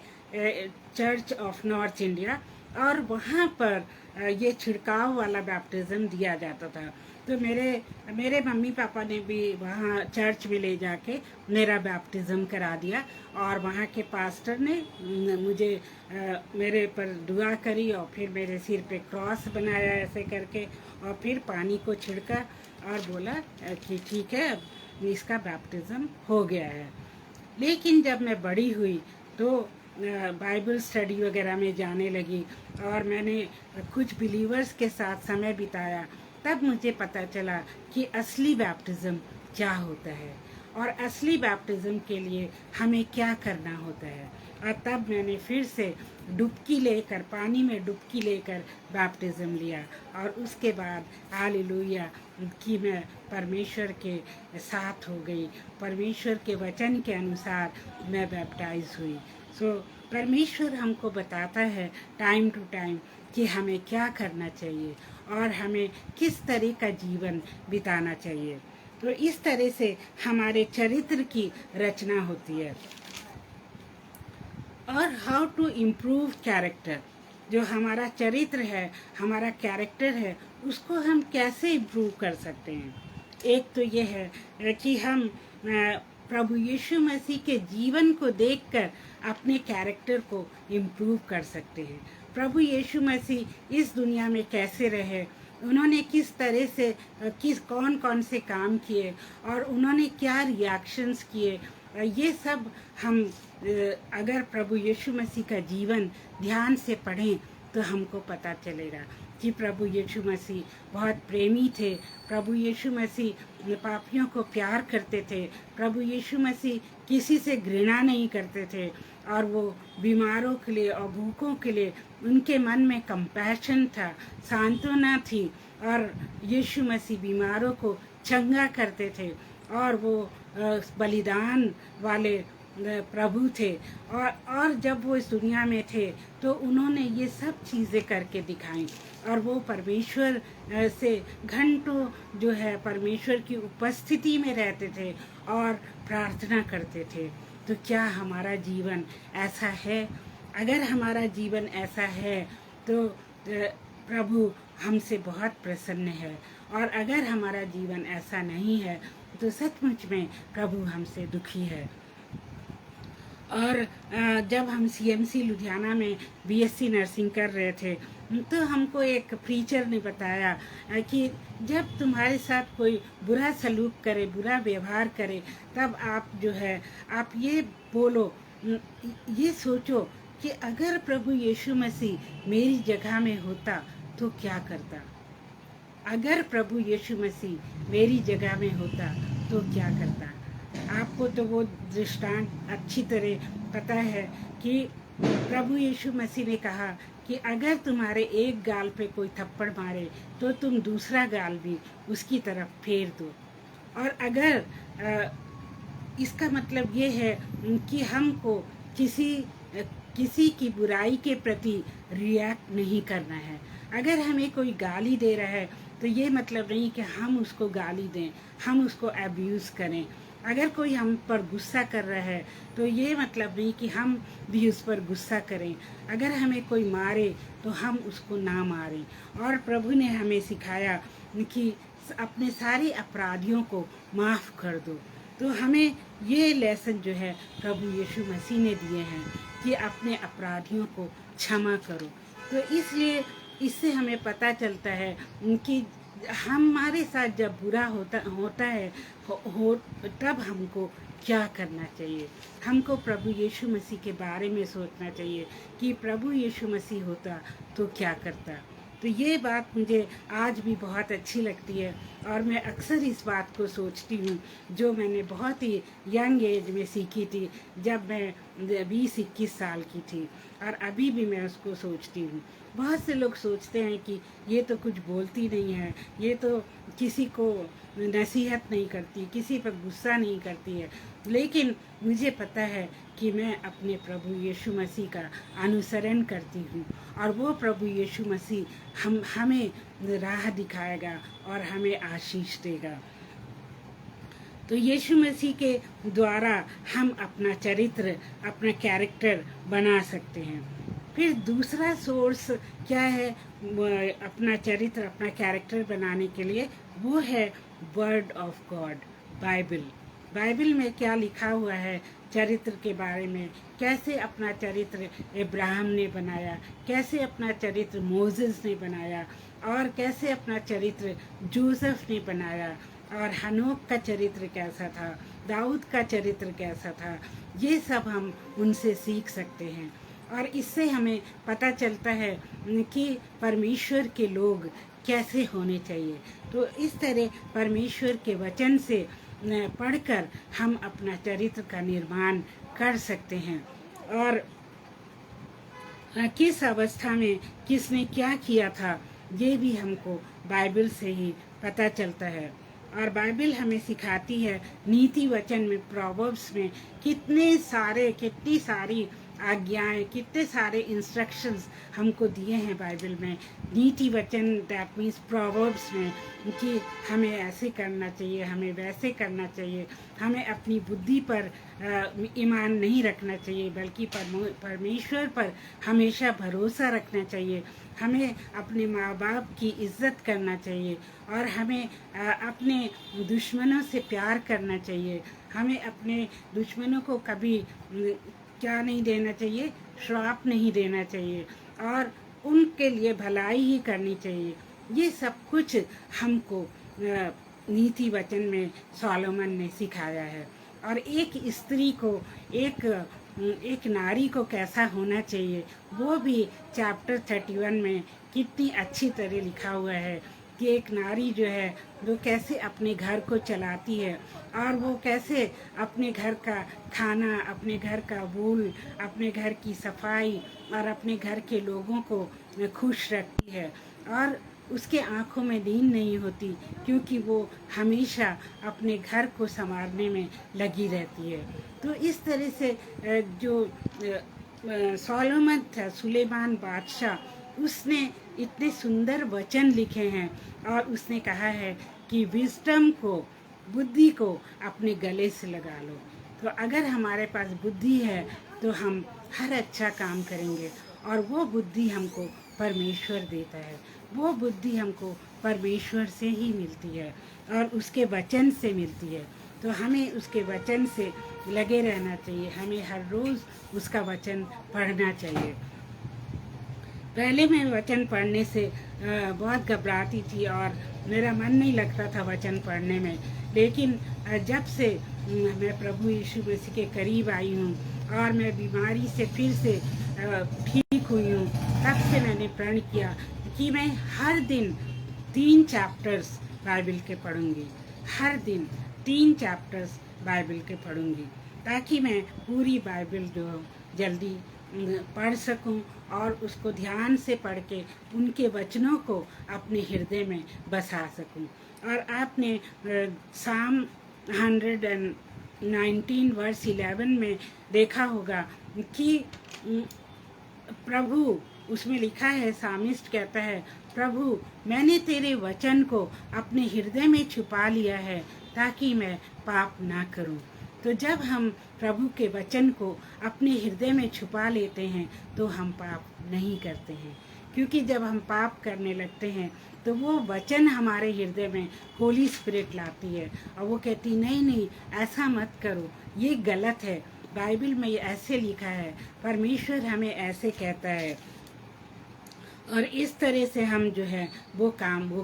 चर्च ऑफ नॉर्थ इंडिया, और वहाँ पर ये छिड़काव वाला बैप्टिज्म दिया जाता था। तो मेरे मम्मी पापा ने भी वहाँ चर्च में ले जाके मेरा बैप्टिज्म करा दिया, और वहाँ के पास्टर ने मुझे मेरे पर दुआ करी और फिर मेरे सिर पे क्रॉस बनाया ऐसे करके, और फिर पानी को छिड़का और बोला कि ठीक है, अब इसका बैप्टिज्म हो गया है। लेकिन जब मैं बड़ी हुई तो बाइबल स्टडी वगैरह में जाने लगी और मैंने कुछ बिलीवर्स के साथ समय बिताया, तब मुझे पता चला कि असली बैप्टिज्म क्या होता है और असली बैप्टिज्म के लिए हमें क्या करना होता है। और तब मैंने फिर से डुबकी लेकर, पानी में डुबकी लेकर बैप्टिज्म लिया, और उसके बाद हालेलुया कि मैं परमेश्वर के साथ हो गई, परमेश्वर के वचन के अनुसार मैं बैप्टाइज हुई। सो परमेश्वर हमको बताता है टाइम टू टाइम कि हमें क्या करना चाहिए और हमें किस तरह का जीवन बिताना चाहिए। तो इस तरह से हमारे चरित्र की रचना होती है। और हाउ टू इम्प्रूव कैरेक्टर, जो हमारा चरित्र है, हमारा कैरेक्टर है, उसको हम कैसे इम्प्रूव कर सकते हैं। एक तो ये है कि हम प्रभु यीशु मसीह के जीवन को देखकर अपने कैरेक्टर को इम्प्रूव कर सकते हैं। प्रभु यीशु मसीह इस दुनिया में कैसे रहे, उन्होंने किस तरह से कौन कौन से काम किए और उन्होंने क्या रिएक्शंस किए, ये सब हम अगर प्रभु यीशु मसीह का जीवन ध्यान से पढ़ें तो हमको पता चलेगा कि प्रभु यीशु मसीह बहुत प्रेमी थे, प्रभु यीशु मसीह पापियों को प्यार करते थे, प्रभु यीशु मसीह किसी से घृणा नहीं करते थे, और वो बीमारों के लिए और भूखों के लिए उनके मन में कंपैशन था, सांत्वना थी, और यीशु मसीह बीमारों को चंगा करते थे, और वो बलिदान वाले प्रभु थे। और जब वो इस दुनिया में थे तो उन्होंने ये सब चीज़ें करके दिखाई, और वो परमेश्वर से घंटों जो है परमेश्वर की उपस्थिति में रहते थे और प्रार्थना करते थे। तो क्या हमारा जीवन ऐसा है? अगर हमारा जीवन ऐसा है तो प्रभु हमसे बहुत प्रसन्न है, और अगर हमारा जीवन ऐसा नहीं है तो सचमुच में प्रभु हमसे दुखी है। और जब हम सीएमसी लुधियाना में बीएससी नर्सिंग कर रहे थे तो हमको एक प्रीचर ने बताया कि जब तुम्हारे साथ कोई बुरा सलूक करे, बुरा व्यवहार करे, तब आप जो है आप ये बोलो, ये सोचो कि अगर प्रभु यीशु मसीह मेरी जगह में होता तो क्या करता। अगर प्रभु यीशु मसीह मेरी जगह में होता तो क्या करता। आपको तो वो दृष्टांत अच्छी तरह पता है कि प्रभु यीशु मसीह ने कहा कि अगर तुम्हारे एक गाल पे कोई थप्पड़ मारे तो तुम दूसरा गाल भी उसकी तरफ फेर दो। और अगर इसका मतलब ये है कि हमको किसी की बुराई के प्रति रिएक्ट नहीं करना है। अगर हमें कोई गाली दे रहा है तो ये मतलब नहीं कि हम उसको गाली दें, हम उसको अब्यूज़ करें। अगर कोई हम पर गुस्सा कर रहा है तो ये मतलब नहीं कि हम भी उस पर गुस्सा करें। अगर हमें कोई मारे तो हम उसको ना मारें। और प्रभु ने हमें सिखाया कि अपने सारे अपराधियों को माफ़ कर दो। तो हमें ये लेसन जो है प्रभु यीशु मसीह ने दिए हैं कि अपने अपराधियों को क्षमा करो। तो इसलिए इससे हमें पता चलता है कि हमारे साथ जब बुरा होता है तब हमको क्या करना चाहिए। हमको प्रभु यीशु मसीह के बारे में सोचना चाहिए कि प्रभु यीशु मसीह होता तो क्या करता। तो ये बात मुझे आज भी बहुत अच्छी लगती है और मैं अक्सर इस बात को सोचती हूँ जो मैंने बहुत ही यंग एज में सीखी थी, जब मैं 20-21 साल की थी, और अभी भी मैं उसको सोचती हूँ। बहुत से लोग सोचते हैं कि ये तो कुछ बोलती नहीं है, ये तो किसी को नसीहत नहीं करती, किसी पर गुस्सा नहीं करती है, लेकिन मुझे पता है कि मैं अपने प्रभु यीशु मसीह का अनुसरण करती हूँ और वो प्रभु यीशु मसीह हमें राह दिखाएगा और हमें आशीष देगा। तो यीशु मसीह के द्वारा हम अपना चरित्र, अपना कैरेक्टर बना सकते हैं। फिर दूसरा सोर्स क्या है अपना चरित्र, अपना कैरेक्टर बनाने के लिए? वो है word of God, Bible. Bible में क्या लिखा हुआ है चरित्र के बारे में, कैसे अपना चरित्र इब्राहिम ने बनाया, कैसे अपना चरित्र मोसेस ने बनाया, और कैसे अपना चरित्र जोसेफ ने बनाया, और हनोक का चरित्र कैसा था, दाऊद का चरित्र कैसा था। ये सब हम उनसे सीख सकते हैं और इससे हमें पता चलता है कि परमेश्वर के लोग कैसे होने चाहिए। तो इस तरह परमेश्वर के वचन से पढ़कर हम अपना चरित्र का निर्माण कर सकते हैं और किस अवस्था में किसने क्या किया था ये भी हमको बाइबल से ही पता चलता है। और बाइबल हमें सिखाती है नीति वचन में, प्रोवर्ब्स में कितनी सारी आज्ञाएं, कितने सारे इंस्ट्रक्शंस हमको दिए हैं बाइबल में, नीति वचन, दैट मीन्स प्रोवर्ब्स में, कि हमें ऐसे करना चाहिए, हमें वैसे करना चाहिए, हमें अपनी बुद्धि पर ईमान नहीं रखना चाहिए बल्कि परमेश्वर पर हमेशा भरोसा रखना चाहिए, हमें अपने माँ बाप की इज्जत करना चाहिए और हमें अपने दुश्मनों से प्यार करना चाहिए, हमें अपने दुश्मनों को कभी क्या नहीं देना चाहिए, श्राप नहीं देना चाहिए और उनके लिए भलाई ही करनी चाहिए। ये सब कुछ हमको नीति वचन में सोलोमन ने सिखाया है। और एक स्त्री को, एक नारी को कैसा होना चाहिए वो भी चैप्टर 31 में कितनी अच्छी तरह लिखा हुआ है कि एक नारी जो है वो कैसे अपने घर को चलाती है और वो कैसे अपने घर का खाना, अपने घर का वूल, अपने घर की सफाई और अपने घर के लोगों को खुश रखती है और उसके आँखों में नींद नहीं होती क्योंकि वो हमेशा अपने घर को संवारने में लगी रहती है। तो इस तरह से जो सोलोमन था, सुलेमान बादशाह, उसने इतने सुंदर वचन लिखे हैं और उसने कहा है कि विजडम को, बुद्धि को अपने गले से लगा लो। तो अगर हमारे पास बुद्धि है तो हम हर अच्छा काम करेंगे और वो बुद्धि हमको परमेश्वर देता है, वो बुद्धि हमको परमेश्वर से ही मिलती है और उसके वचन से मिलती है। तो हमें उसके वचन से लगे रहना चाहिए, हमें हर रोज़ उसका वचन पढ़ना चाहिए। पहले मैं वचन पढ़ने से बहुत घबराती थी और मेरा मन नहीं लगता था वचन पढ़ने में, लेकिन जब से मैं प्रभु यीशु मसीह के करीब आई हूँ और मैं बीमारी से फिर से ठीक हुई हूँ, तब से मैंने प्रण किया कि मैं हर दिन 3 चैप्टर्स बाइबल के पढ़ूंगी। हर दिन 3 चैप्टर्स बाइबल के पढ़ूंगी, ताकि मैं पूरी बाइबल जो जल्दी पढ़ सकूं और उसको ध्यान से पढ़ के उनके वचनों को अपने हृदय में बसा सकूं। और आपने साम 119 वर्स 11 में देखा होगा कि प्रभु, उसमें लिखा है, सामिस्ट कहता है, प्रभु मैंने तेरे वचन को अपने हृदय में छुपा लिया है ताकि मैं पाप ना करूं। तो जब हम प्रभु के वचन को अपने हृदय में छुपा लेते हैं तो हम पाप नहीं करते हैं, क्योंकि जब हम पाप करने लगते हैं तो वो वचन हमारे हृदय में होली स्पिरिट लाती है और वो कहती नहीं नहीं ऐसा मत करो, ये गलत है, बाइबल में ऐसे लिखा है, परमेश्वर हमें ऐसे कहता है। और इस तरह से हम जो है वो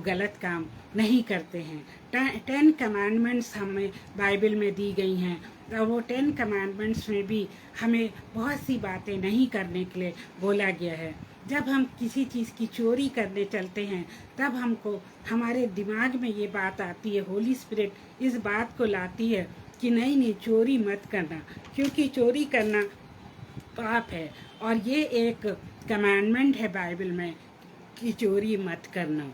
गलत काम नहीं करते हैं। 10 कमांडमेंट्स हमें बाइबल में दी गई हैं और वो 10 कमांडमेंट्स में भी हमें बहुत सी बातें नहीं करने के लिए बोला गया है। जब हम किसी चीज़ की चोरी करने चलते हैं तब हमको हमारे दिमाग में ये बात आती है, होली स्पिरिट इस बात को लाती है कि नहीं चोरी मत करना, क्योंकि चोरी करना पाप है और ये एक कमांडमेंट है बाइबल में कि चोरी मत करना।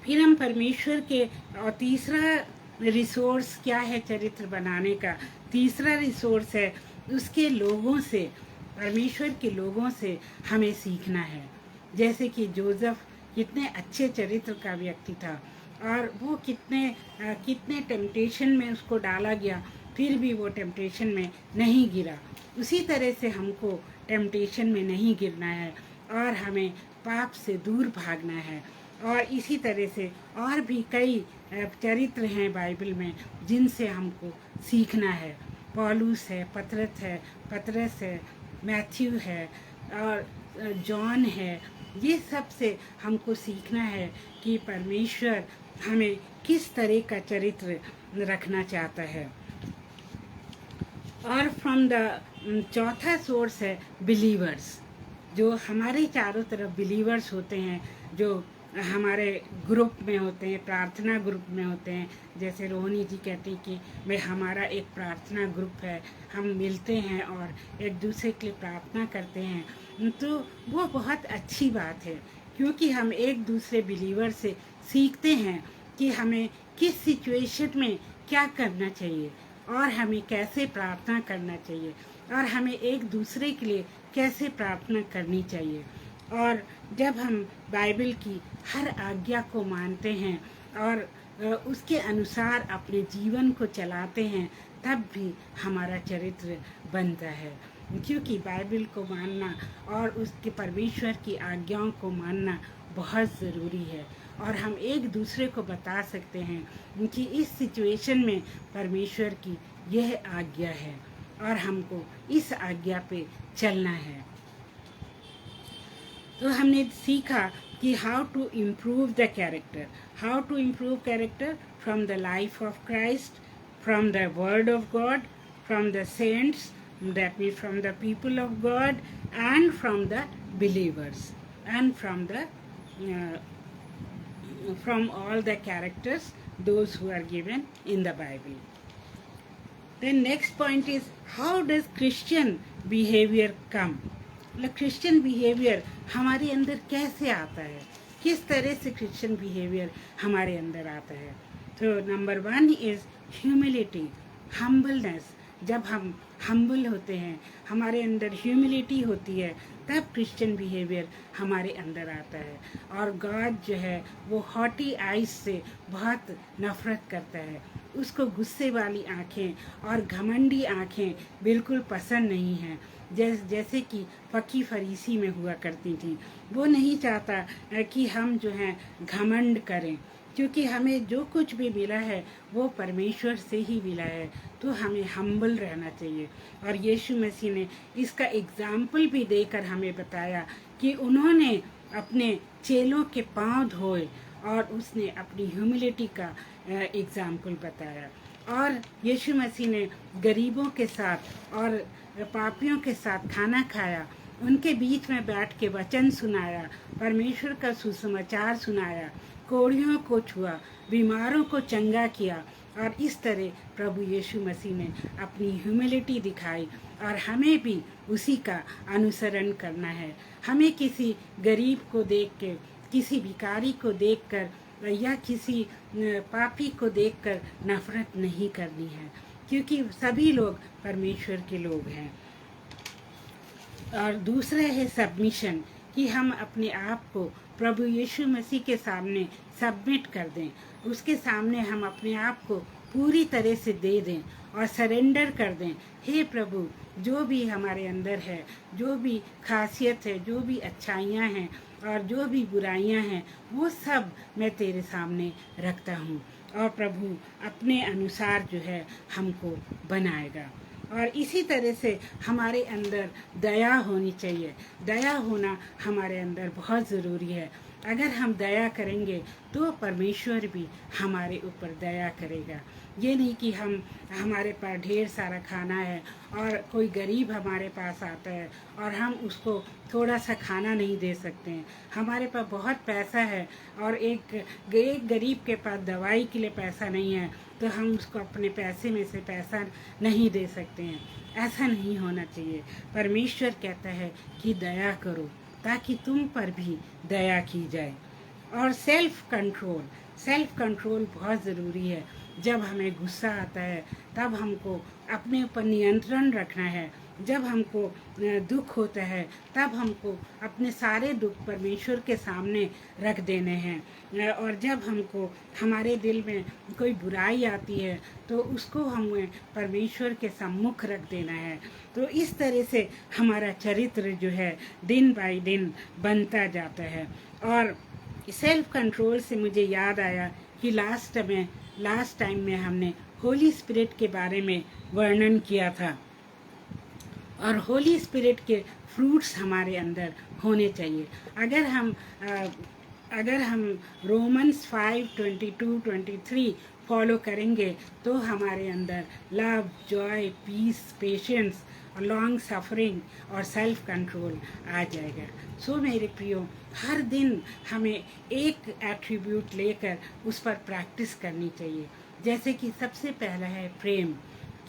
फिर हम परमेश्वर के, और तीसरा रिसोर्स क्या है चरित्र बनाने का? तीसरा रिसोर्स है उसके लोगों से, परमेश्वर के लोगों से हमें सीखना है। जैसे कि जोसेफ कितने अच्छे चरित्र का व्यक्ति था और वो कितने टेम्पटेशन में उसको डाला गया, फिर भी वो टेम्पटेशन में नहीं गिरा। उसी तरह से हमको टेम्पटेशन में नहीं गिरना है और हमें पाप से दूर भागना है। और इसी तरह से और भी कई चरित्र हैं बाइबल में जिनसे हमको सीखना है। पौलुस है, पतरस है, मैथ्यू है और जॉन है। ये सब से हमको सीखना है कि परमेश्वर हमें किस तरह का चरित्र रखना चाहता है। और फ्रॉम द चौथा सोर्स है बिलीवर्स, जो हमारे चारों तरफ बिलीवर्स होते हैं, जो हमारे ग्रुप में होते हैं, प्रार्थना ग्रुप में होते हैं। जैसे रोहिणी जी कहती हैं कि भाई हमारा एक प्रार्थना ग्रुप है, हम मिलते हैं और एक दूसरे के लिए प्रार्थना करते हैं। तो वो बहुत अच्छी बात है, क्योंकि हम एक दूसरे बिलीवर से सीखते हैं कि हमें किस सिचुएशन में क्या करना चाहिए और हमें कैसे प्रार्थना करना चाहिए और हमें एक दूसरे के लिए कैसे प्रार्थना करनी चाहिए। और जब हम बाइबल की हर आज्ञा को मानते हैं और उसके अनुसार अपने जीवन को चलाते हैं, तब भी हमारा चरित्र बनता है। क्योंकि बाइबल को मानना और उसके परमेश्वर की आज्ञाओं को मानना बहुत ज़रूरी है। और हम एक दूसरे को बता सकते हैं कि इस सिचुएशन में परमेश्वर की यह आज्ञा है और हमको इस आज्ञा पे चलना है। तो हमने सीखा कि how to improve the character from the life of Christ, from the word of God, from the saints, that means from the people of God and from the believers and from all the characters those who are given in the Bible. Then next point is, how does Christian behavior come? मतलब Christian behaviour हमारे अंदर कैसे आता है, किस तरह से Christian behaviour हमारे अंदर आता है? तो नंबर 1 इज़ ह्यूमिलिटी, हम्बलनेस। जब हम हम्बल होते हैं, हमारे अंदर ह्यूमिलिटी होती है, तब क्रिश्चियन बिहेवियर हमारे अंदर आता है। और गॉड जो है वो हॉटी आइज से बहुत नफरत करता है, उसको गुस्से वाली आँखें और घमंडी आँखें बिल्कुल पसंद नहीं हैं, जैसे कि फकी फरीसी में हुआ करती थी। वो नहीं चाहता कि हम जो हैं घमंड करें, क्योंकि हमें जो कुछ भी मिला है वो परमेश्वर से ही मिला है, तो हमें हम्बल रहना चाहिए। और यीशु मसीह ने इसका एग्जाम्पल भी देकर हमें बताया कि उन्होंने अपने चेलों के पांव धोए और उसने अपनी ह्यूमिलिटी का एग्जाम्पल बताया। और यीशु मसीह ने गरीबों के साथ और पापियों के साथ खाना खाया उनके बीच में बैठ के वचन सुनाया, परमेश्वर का सुसमाचार सुनाया, कोढ़ियों को छुआ, बीमारों को चंगा किया। और इस तरह प्रभु यीशु मसीह ने अपनी ह्यूमिलिटी दिखाई और हमें भी उसी का अनुसरण करना है। हमें किसी गरीब को देख के, किसी भिखारी को देखकर या किसी पापी को देखकर नफरत नहीं करनी है, क्योंकि सभी लोग परमेश्वर के लोग हैं। और दूसरा है सबमिशन, कि हम अपने आप को प्रभु यीशु मसीह के सामने सबमिट कर दें, उसके सामने हम अपने आप को पूरी तरह से दे दें और सरेंडर कर दें। हे प्रभु, जो भी हमारे अंदर है, जो भी खासियत है, जो भी अच्छाइयाँ हैं और जो भी बुराइयाँ हैं, वो सब मैं तेरे सामने रखता हूँ। और प्रभु अपने अनुसार जो है हमको बनाएगा। और इसी तरह से हमारे अंदर दया होनी चाहिए। दया होना हमारे अंदर बहुत ज़रूरी है। अगर हम दया करेंगे तो परमेश्वर भी हमारे ऊपर दया करेगा। ये नहीं कि हमारे पास ढेर सारा खाना है और कोई गरीब हमारे पास आता है और हम उसको थोड़ा सा खाना नहीं दे सकते हैं। हमारे पास बहुत पैसा है और एक गरीब के पास दवाई के लिए पैसा नहीं है, तो हम उसको अपने पैसे में से पैसा नहीं दे सकते हैं। ऐसा नहीं होना चाहिए। परमेश्वर कहता है कि दया करो ताकि तुम पर भी दया की जाए। और सेल्फ कंट्रोल बहुत ज़रूरी है। जब हमें गुस्सा आता है तब हमको अपने ऊपर नियंत्रण रखना है। जब हमको दुख होता है तब हमको अपने सारे दुख परमेश्वर के सामने रख देने हैं। और जब हमको हमारे दिल में कोई बुराई आती है तो उसको हमें परमेश्वर के सम्मुख रख देना है। तो इस तरह से हमारा चरित्र जो है दिन बाय दिन बनता जाता है। और सेल्फ कंट्रोल से मुझे याद आया कि लास्ट टाइम में हमने होली स्पिरिट के बारे में वर्णन किया था। और होली स्पिरिट के फ्रूट्स हमारे अंदर होने चाहिए। अगर हम रोमन्स 5:22-23 फॉलो करेंगे तो हमारे अंदर लव, जॉय, पीस, पेशेंस और लॉन्ग सफरिंग और सेल्फ कंट्रोल आ जाएगा। सो मेरे प्रियो, हर दिन हमें एक एट्रीब्यूट लेकर उस पर प्रैक्टिस करनी चाहिए। जैसे कि सबसे पहला है प्रेम,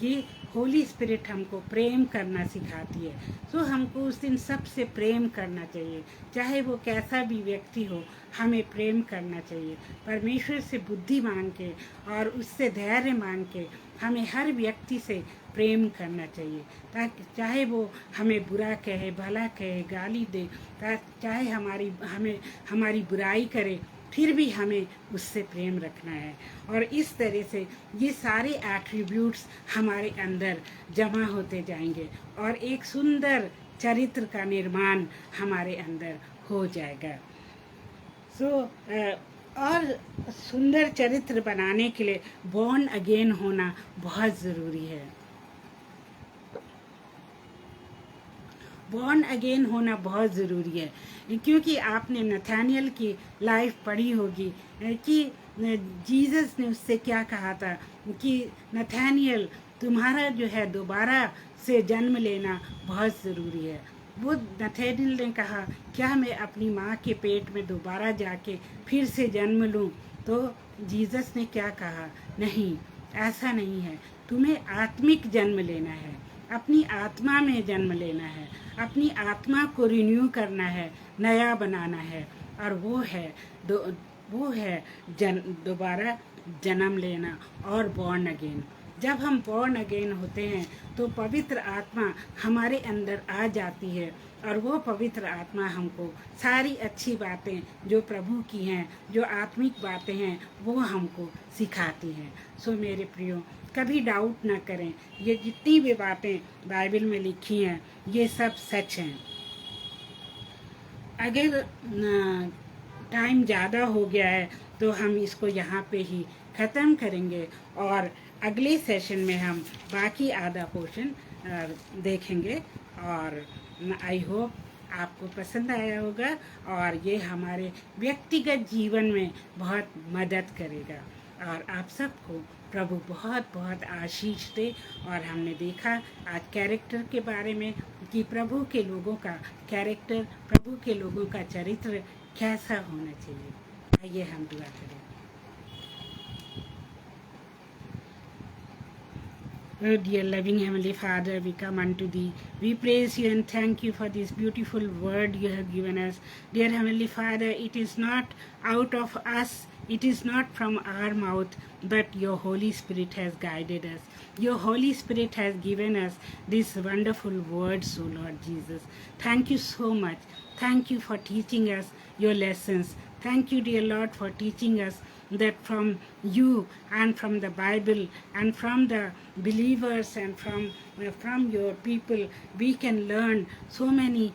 कि होली स्पिरिट हमको प्रेम करना सिखाती है। तो हमको उस दिन सबसे प्रेम करना चाहिए, चाहे वो कैसा भी व्यक्ति हो, हमें प्रेम करना चाहिए। परमेश्वर से बुद्धि मांग के और उससे धैर्य मांग के हमें हर व्यक्ति से प्रेम करना चाहिए, ताकि चाहे वो हमें बुरा कहे, भला कहे, गाली दे, चाहे हमारी बुराई करे, फिर भी हमें उससे प्रेम रखना है। और इस तरह से ये सारे एट्रीब्यूट्स हमारे अंदर जमा होते जाएंगे और एक सुंदर चरित्र का निर्माण हमारे अंदर हो जाएगा। और सुंदर चरित्र बनाने के लिए बॉर्न अगेन होना बहुत ज़रूरी है। बॉर्न अगेन होना बहुत ज़रूरी है, क्योंकि आपने नथानियल की लाइफ पढ़ी होगी कि जीसस ने उससे क्या कहा था कि नथानियल, तुम्हारा जो है दोबारा से जन्म लेना बहुत ज़रूरी है। वो नथानियल ने कहा, क्या मैं अपनी माँ के पेट में दोबारा जाके फिर से जन्म लूँ? तो जीसस ने क्या कहा, नहीं, ऐसा नहीं है, तुम्हें आत्मिक जन्म लेना है, अपनी आत्मा में जन्म लेना है, अपनी आत्मा को रिन्यू करना है, नया बनाना है। और वो है दोबारा जन्म लेना और बॉर्न अगेन। जब हम बॉर्न अगेन होते हैं तो पवित्र आत्मा हमारे अंदर आ जाती है और वो पवित्र आत्मा हमको सारी अच्छी बातें जो प्रभु की हैं, जो आत्मिक बातें हैं, वो हमको सिखाती हैं। सो मेरे प्रियो, कभी डाउट ना करें, ये जितनी भी बातें बाइबल में लिखी हैं ये सब सच हैं। अगर टाइम ज़्यादा हो गया है तो हम इसको यहाँ पे ही ख़त्म करेंगे और अगले सेशन में हम बाकी आधा पोर्शन देखेंगे। और आई होप आपको पसंद आया होगा और ये हमारे व्यक्तिगत जीवन में बहुत मदद करेगा। और आप सबको प्रभु बहुत बहुत आशीष दे। और हमने देखा आज कैरेक्टर के बारे में कि प्रभु के लोगों का कैरेक्टर, प्रभु के लोगों का चरित्र कैसा होना चाहिए। आइए हम दुआ करें। Oh, dear loving Heavenly Father, we come unto Thee. We praise You and thank You for this beautiful word You have given us. Dear Heavenly Father, it is not out of us, it is not from our mouth, but Your Holy Spirit has guided us. Your Holy Spirit has given us these wonderful words, O Lord Jesus. Thank You so much. Thank You for teaching us Your lessons. Thank You, dear Lord, for teaching us that from You and from the Bible and from the believers and from Your people we can learn so many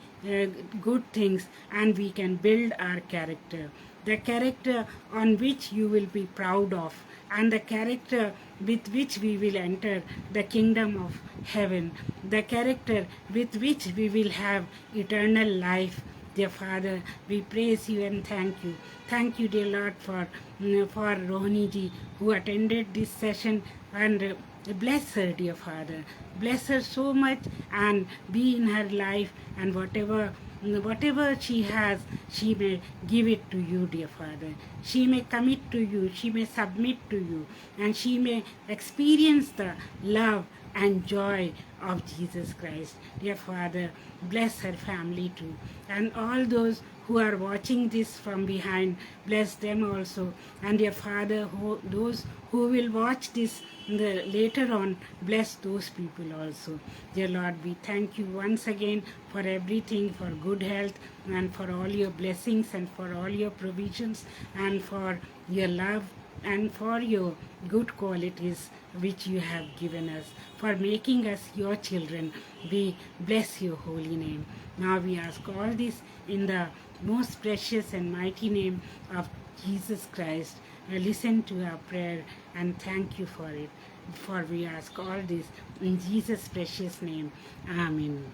good things, and we can build our character, the character on which You will be proud of, and the character with which we will enter the kingdom of heaven, the character with which we will have eternal life. Dear Father, we praise You and thank You. Thank You, dear Lord, for Rohini ji, who attended this session, and bless her, dear Father. Bless her so much and be in her life, and whatever she has, she may give it to You, dear Father. She may commit to You, she may submit to You, and she may experience the love and joy of Jesus Christ. Dear Father, bless her family too. And all those who are watching this from behind, bless them also. And dear Father, those who will watch this later on, bless those people also. Dear Lord, we thank You once again for everything, for good health, and for all Your blessings, and for all Your provisions, and for Your love, and for Your good qualities which You have given us, for making us Your children. We bless Your holy name. Now we ask all this in the most precious and mighty name of Jesus Christ. Listen to our prayer and thank You for it. For we ask all this in Jesus' precious name. Amen.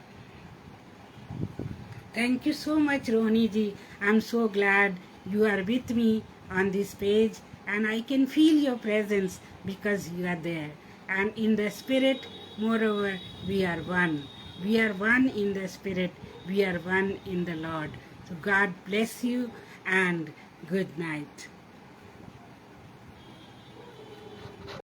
Thank you so much, Rohini ji. I'm so glad you are with me on this page, and I can feel your presence because you are there. And in the Spirit, moreover, we are one. We are one in the Spirit. We are one in the Lord. So God bless you and good night.